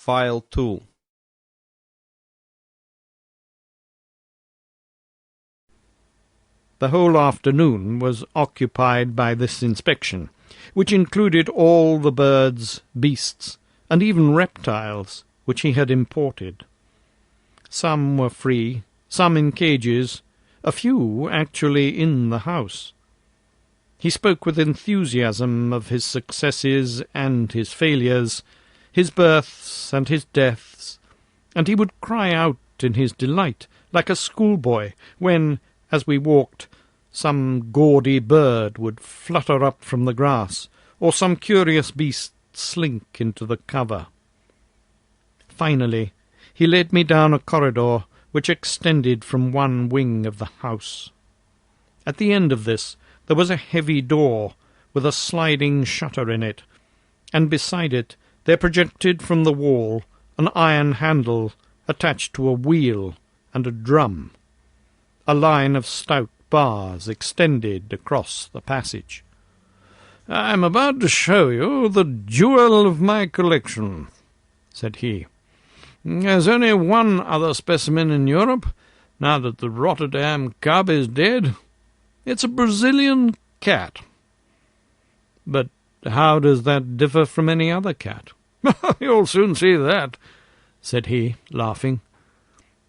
file tool. The whole afternoon was occupied by this inspection, which included all the birds, beasts, and even reptiles which he had imported. Some were free, some in cages, a few actually in the house. He spoke with enthusiasm of his successes and his failures, his births and his deaths, and he would cry out in his delight, like a schoolboy, when, as we walked, some gaudy bird would flutter up from the grass, or some curious beast slink into the cover. Finally, he led me down a corridor which extended from one wing of the house. At the end of this there was a heavy door with a sliding shutter in it, and beside it there projected from the wall an iron handle attached to a wheel and a drum. A line of stout bars extended across the passage. "I am about to show you the jewel of my collection," said he. "There's only one other specimen in Europe, now that the Rotterdam cub is dead. It's a Brazilian cat." "But how does that differ from any other cat?" "You'll soon see that," said he, laughing.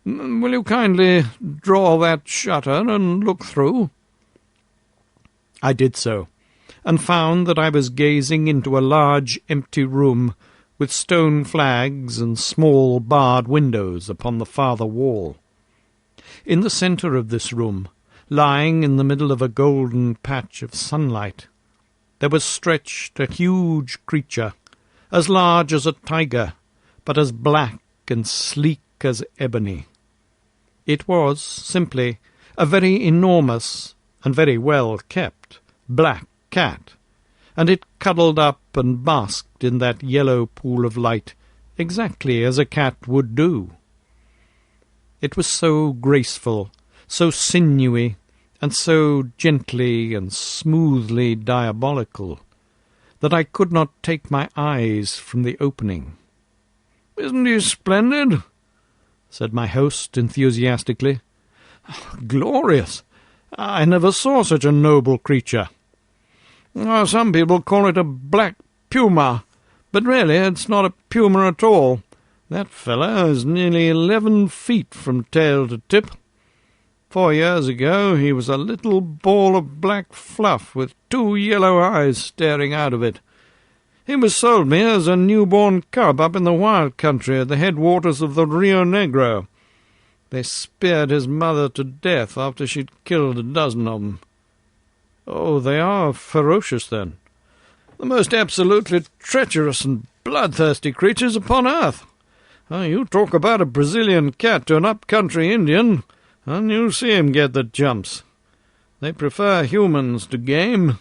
"Will you kindly draw that shutter and look through?" I did so, and found that I was gazing into a large empty room with stone flags and small barred windows upon the farther wall. In the centre of this room, lying in the middle of a golden patch of sunlight, there was stretched a huge creature, as large as a tiger, but as black and sleek as ebony. It was, simply, a very enormous and very well-kept black cat, and it cuddled up and basked in that yellow pool of light exactly as a cat would do. It was so graceful, so sinewy, and so gently and smoothly diabolical, that I could not take my eyes from the opening. "Isn't he splendid?" said my host enthusiastically. "Glorious! I never saw such a noble creature. Some people call it a black puma, but really it's not a puma at all. That fellow is nearly 11 feet from tail to tip. 4 years ago he was a little ball of black fluff with 2 yellow eyes staring out of it. He was sold me as a newborn cub up in the wild country at the headwaters of the Rio Negro. They speared his mother to death after she'd killed a dozen of them." "Oh, they are ferocious, then?" "The most absolutely treacherous and bloodthirsty creatures upon earth. You talk about a Brazilian cat to an up-country Indian, and you see him get the jumps. They prefer humans to game.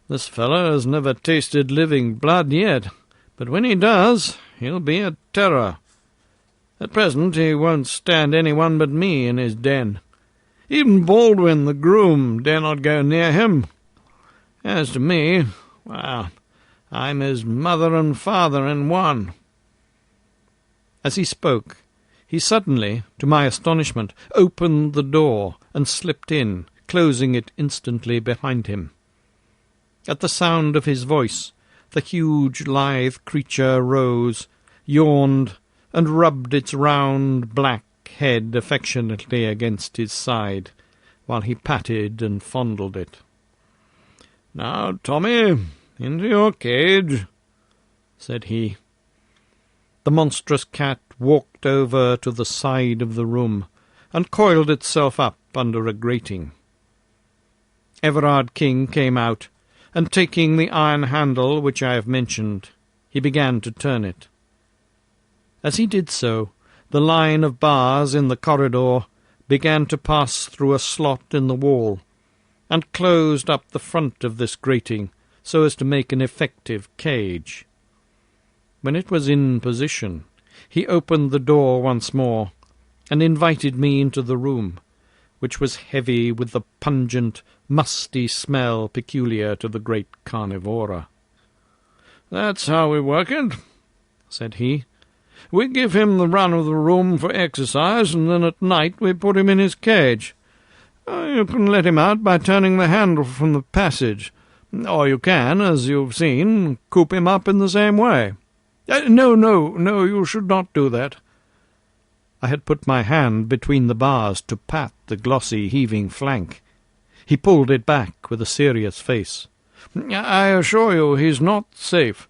This fellow has never tasted living blood yet, but when he does, he'll be a terror. At present he won't stand anyone but me in his den. Even Baldwin, the groom, dare not go near him. As to me, well, I'm his mother and father in one." As he spoke, he suddenly, to my astonishment, opened the door and slipped in, closing it instantly behind him. At the sound of his voice, the huge, lithe creature rose, yawned, and rubbed its round, black head affectionately against his side, while he patted and fondled it. "Now, Tommy, into your cage," said he. The monstrous cat walked over to the side of the room, and coiled itself up under a grating. Everard King came out, and taking the iron handle which I have mentioned, he began to turn it. As he did so, the line of bars in the corridor began to pass through a slot in the wall, and closed up the front of this grating so as to make an effective cage. When it was in position, he opened the door once more, and invited me into the room, which was heavy with the pungent, musty smell peculiar to the great carnivora. "That's how we work it," said he, We give him the run of the room for exercise, and then at night we put him in his cage. You can let him out by turning the handle from the passage, or you can, as you've seen, coop him up in the same way. No, you should not do that. I had put my hand between the bars to pat the glossy, heaving flank. He pulled it back with a serious face. I assure you he's not safe.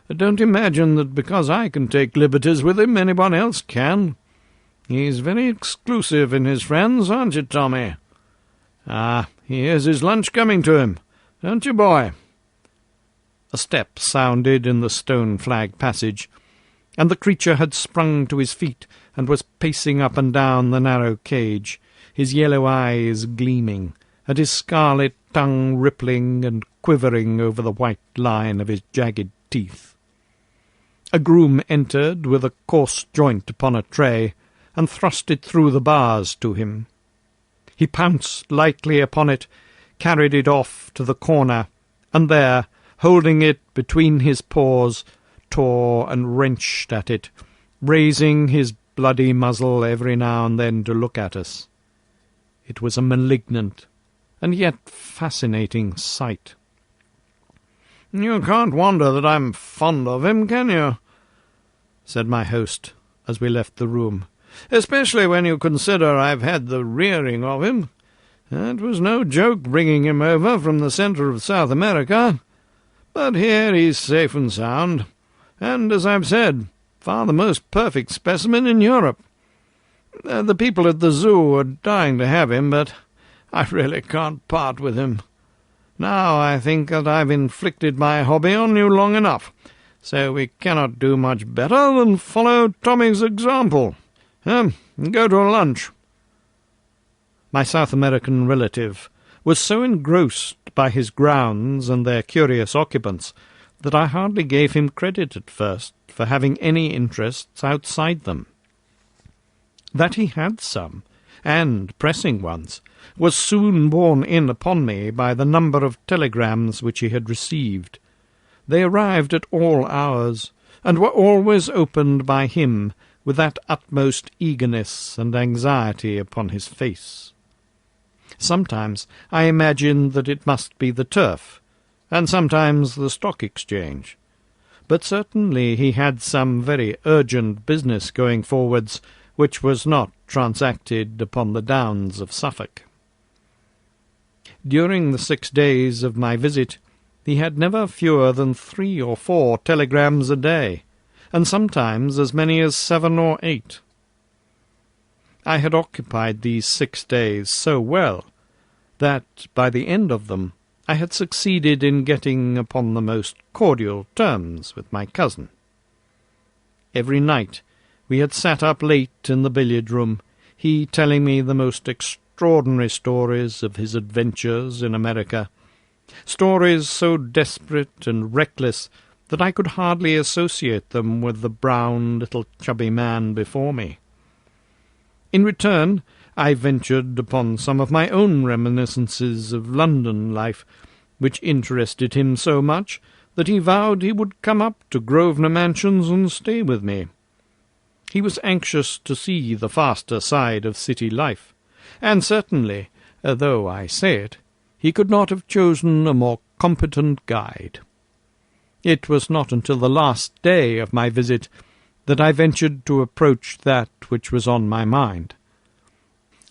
Don't imagine that because I can take liberties with him, anyone else can. He's very exclusive in his friends, aren't you, Tommy? Ah, he hears his lunch coming to him, don't you, boy? A step sounded in the stone-flagged passage, and the creature had sprung to his feet and was pacing up and down the narrow cage, his yellow eyes gleaming, and his scarlet tongue rippling and quivering over the white line of his jagged teeth. A groom entered with a coarse joint upon a tray, and thrust it through the bars to him. He pounced lightly upon it, carried it off to the corner, and there, holding it between his paws, tore and wrenched at it, raising his bloody muzzle every now and then to look at us. It was a malignant and yet fascinating sight. "You can't wonder that I'm fond of him, can you?" said my host, as we left the room. "Especially when you consider I've had the rearing of him. It was no joke bringing him over from the centre of South America. But here he's safe and sound, and, as I've said, far the most perfect specimen in Europe. The people at the zoo are dying to have him, but I really can't part with him. Now I think that I've inflicted my hobby on you long enough, so we cannot do much better than follow Tommy's example. Go to lunch." My South American relative was so engrossed by his grounds and their curious occupants that I hardly gave him credit at first for having any interests outside them. That he had some, and pressing ones, was soon borne in upon me by the number of telegrams which he had received. They arrived at all hours, and were always opened by him with that utmost eagerness and anxiety upon his face. Sometimes I imagined that it must be the turf, and sometimes the stock exchange. But certainly he had some very urgent business going forwards, which was not transacted upon the downs of Suffolk. During the 6 days of my visit, he had never fewer than 3 or 4 telegrams a day, and sometimes as many as 7 or 8. I had occupied these 6 days so well that, by the end of them, I had succeeded in getting upon the most cordial terms with my cousin. Every night we had sat up late in the billiard-room, he telling me the most extraordinary stories of his adventures in America, stories so desperate and reckless that I could hardly associate them with the brown little chubby man before me. In return, I ventured upon some of my own reminiscences of London life, which interested him so much that he vowed he would come up to Grosvenor Mansions and stay with me. He was anxious to see the faster side of city life, and certainly, though I say it, he could not have chosen a more competent guide. It was not until the last day of my visit that I ventured to approach that which was on my mind.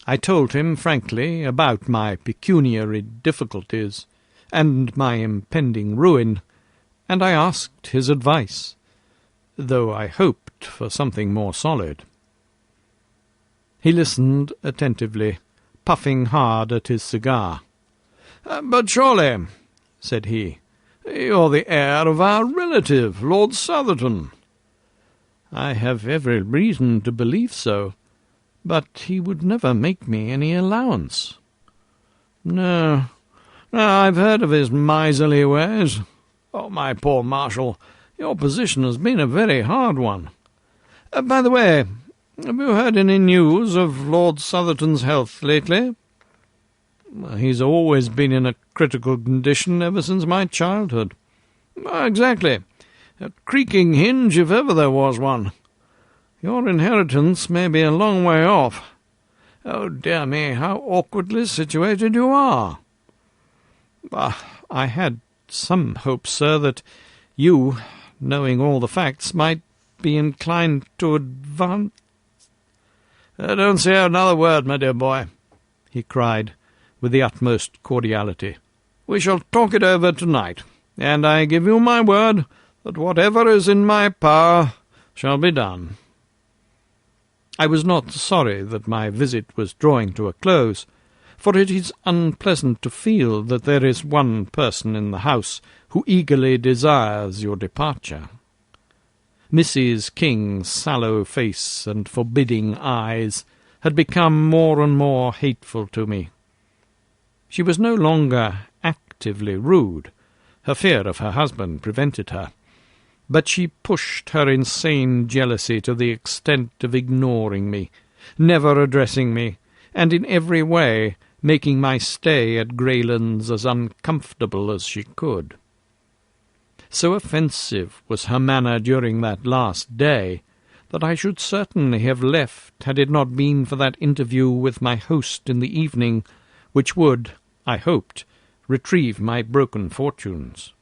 I told him frankly about my pecuniary difficulties and my impending ruin, and I asked his advice, though I hoped for something more solid. He listened attentively, puffing hard at his cigar. "But surely," said he, "you're the heir of our relative, Lord Southerton." "I have every reason to believe so, but he would never make me any allowance." No, I've heard of his miserly ways. Oh, my poor Marshal, your position has been a very hard one. By the way, have you heard any news of Lord Southerton's health lately?" "He's always been in a critical condition ever since my childhood." "Exactly. A creaking hinge if ever there was one. Your inheritance may be a long way off. Oh, dear me, how awkwardly situated you are. I had some hope, sir, that you, knowing all the facts, might be inclined to advance—" "Don't say another word, my dear boy," he cried, with the utmost cordiality. "We shall talk it over tonight, and I give you my word that whatever is in my power shall be done." I was not sorry that my visit was drawing to a close, for it is unpleasant to feel that there is one person in the house who eagerly desires your departure. Mrs. King's sallow face and forbidding eyes had become more and more hateful to me. She was no longer actively rude. Her fear of her husband prevented her. But she pushed her insane jealousy to the extent of ignoring me, never addressing me, and in every way making my stay at Greylands as uncomfortable as she could. So offensive was her manner during that last day that I should certainly have left had it not been for that interview with my host in the evening, which would, I hoped, retrieve my broken fortunes.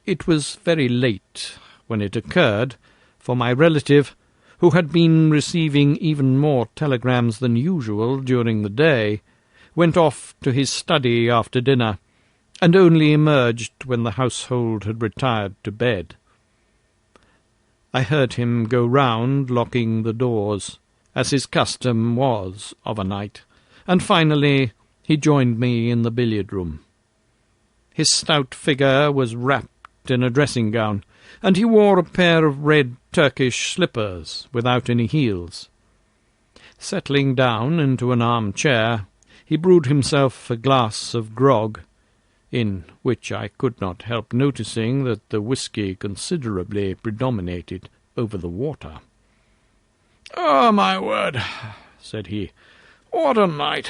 It was very late when it occurred, for my relative, who had been receiving even more telegrams than usual during the day, went off to his study after dinner, and only emerged when the household had retired to bed. I heard him go round, locking the doors, as his custom was of a night, and finally he joined me in the billiard-room. His stout figure was wrapped in a dressing-gown, and he wore a pair of red Turkish slippers without any heels. Settling down into an arm-chair, he brewed himself a glass of grog, in which I could not help noticing that the whisky considerably predominated over the water. "Oh, my word," said he, "what a night!"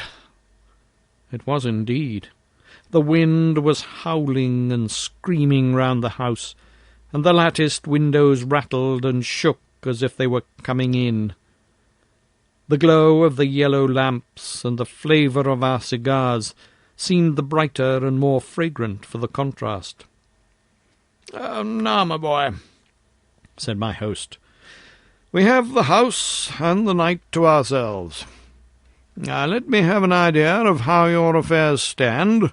It was indeed. The wind was howling and screaming round the house, and the latticed windows rattled and shook as if they were coming in. The glow of the yellow lamps and the flavour of our cigars seemed the brighter and more fragrant for the contrast. "Now, my boy," said my host, "we have the house and the night to ourselves. Now let me have an idea of how your affairs stand,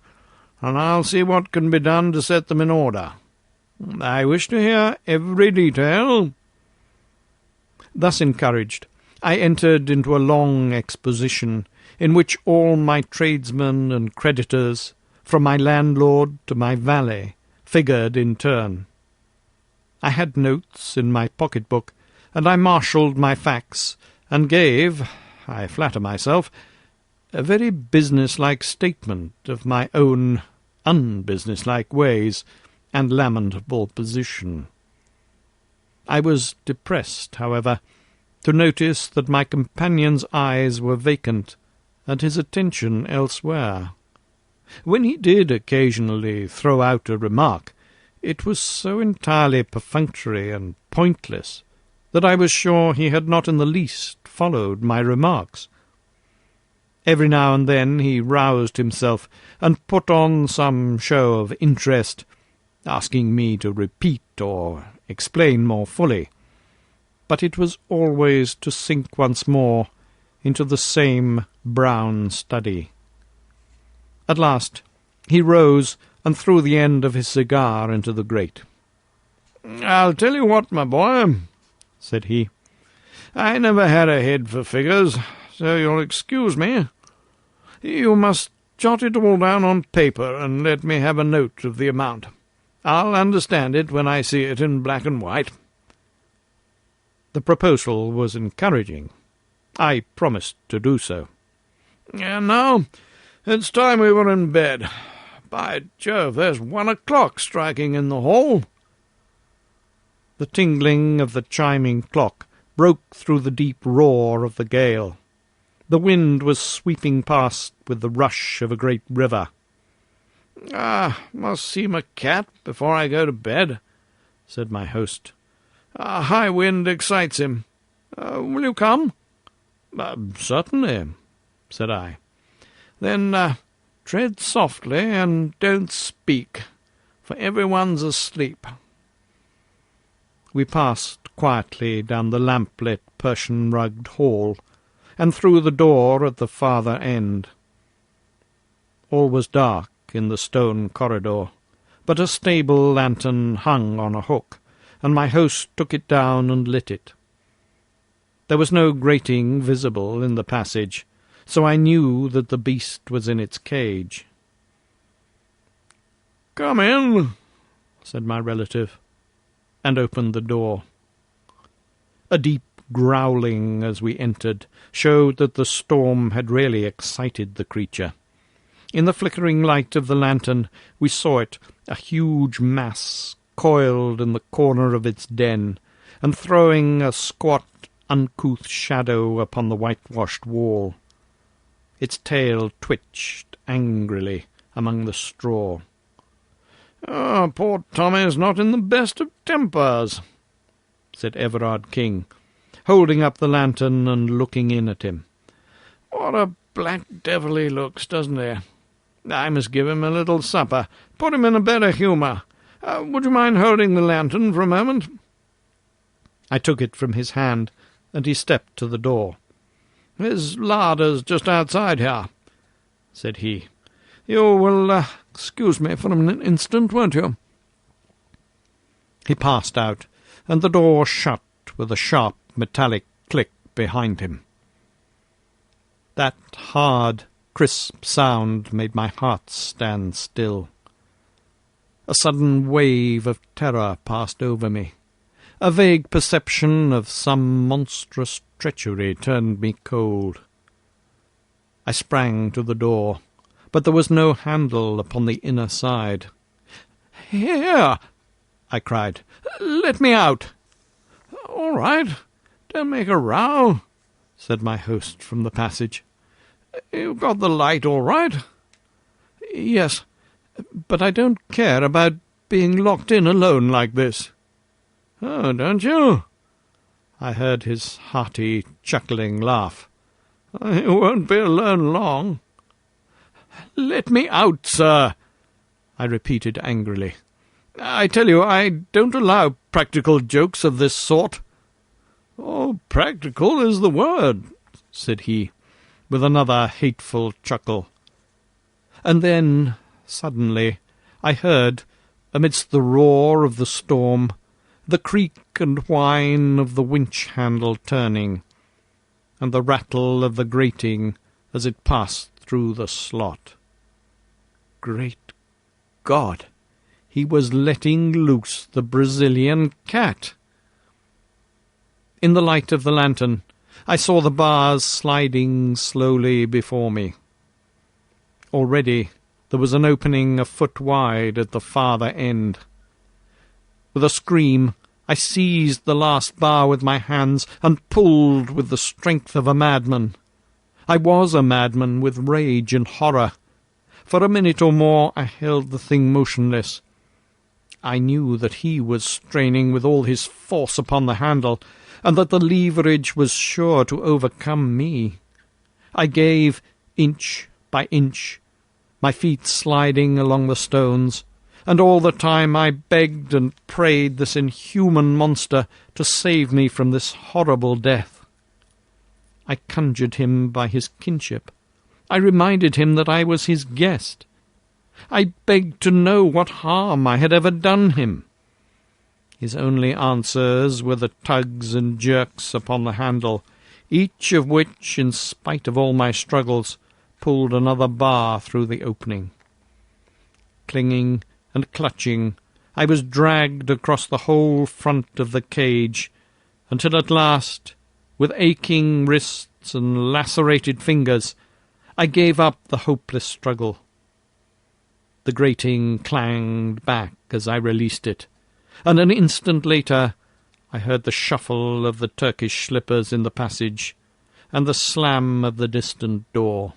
and I'll see what can be done to set them in order. I wish to hear every detail." Thus encouraged, I entered into a long exposition, in which all my tradesmen and creditors, from my landlord to my valet, figured in turn. I had notes in my pocket-book, and I marshalled my facts, and gave, I flatter myself, a very business-like statement of my own unbusiness-like ways and lamentable position. I was depressed, however, to notice that my companion's eyes were vacant, and his attention elsewhere. When he did occasionally throw out a remark, it was so entirely perfunctory and pointless that I was sure he had not in the least followed my remarks. Every now and then he roused himself and put on some show of interest, asking me to repeat or explain more fully, but it was always to sink once more into the same brown study. At last he rose and threw the end of his cigar into the grate. "I'll tell you what, my boy," said he, "I never had a head for figures, so you'll excuse me. You must jot it all down on paper and let me have a note of the amount. I'll understand it when I see it in black and white." The proposal was encouraging. I promised to do so. "And now it's time we were in bed. By Jove, there's 1 o'clock striking in the hall." The tingling of the chiming clock broke through the deep roar of the gale. The wind was sweeping past with the rush of a great river. "Must see my cat before I go to bed," said my host. A high wind excites him. Will you come?" "Certainly," said I. "Then tread softly and don't speak, for everyone's asleep." We passed quietly down the lamp-lit Persian-rugged hall, and through the door at the farther end. All was dark in the stone corridor, but a stable lantern hung on a hook, and my host took it down and lit it. There was no grating visible in the passage, so I knew that the beast was in its cage. "Come in," said my relative, and opened the door. A deep growling as we entered showed that the storm had really excited the creature. In the flickering light of the lantern we saw it, a huge mass, coiled in the corner of its den, and throwing a squat, uncouth shadow upon the whitewashed wall. Its tail twitched angrily among the straw. "Poor Tommy's not in the best of tempers," said Everard King, holding up the lantern and looking in at him. "What a black devil he looks, doesn't he? I must give him a little supper, put him in a better humour. Would you mind holding the lantern for a moment?" I took it from his hand, and he stepped to the door. "His larder's just outside here," said he. "You will excuse me for an instant, won't you?" He passed out, and the door shut with a sharp metallic click behind him. That hard, crisp sound made my heart stand still. A sudden wave of terror passed over me. A vague perception of some monstrous treachery turned me cold. I sprang to the door, but there was no handle upon the inner side. "Here!" I cried. "Let me out!" "All right. Don't make a row," said my host from the passage. "You've got the light all right?" "Yes, but I don't care about being locked in alone like this." "Oh, don't you?" I heard his hearty, chuckling laugh. "You won't be alone long." "Let me out, sir," I repeated angrily. "I tell you, I don't allow practical jokes of this sort." "Oh, practical is the word," said he, with another hateful chuckle. And then, suddenly, I heard, amidst the roar of the storm, the creak and whine of the winch-handle turning, and the rattle of the grating as it passed through the slot. Great God! He was letting loose the Brazilian cat! In the light of the lantern, I saw the bars sliding slowly before me. Already there was an opening a foot wide at the farther end. With a scream, I seized the last bar with my hands and pulled with the strength of a madman. I was a madman with rage and horror. For a minute or more I held the thing motionless. I knew that he was straining with all his force upon the handle, and that the leverage was sure to overcome me. I gave inch by inch, my feet sliding along the stones, and all the time I begged and prayed this inhuman monster to save me from this horrible death. I conjured him by his kinship. I reminded him that I was his guest. I begged to know what harm I had ever done him. His only answers were the tugs and jerks upon the handle, each of which, in spite of all my struggles, pulled another bar through the opening. Clinging and clutching, I was dragged across the whole front of the cage, until at last, with aching wrists and lacerated fingers, I gave up the hopeless struggle. The grating clanged back as I released it, and an instant later I heard the shuffle of the Turkish slippers in the passage, and the slam of the distant door.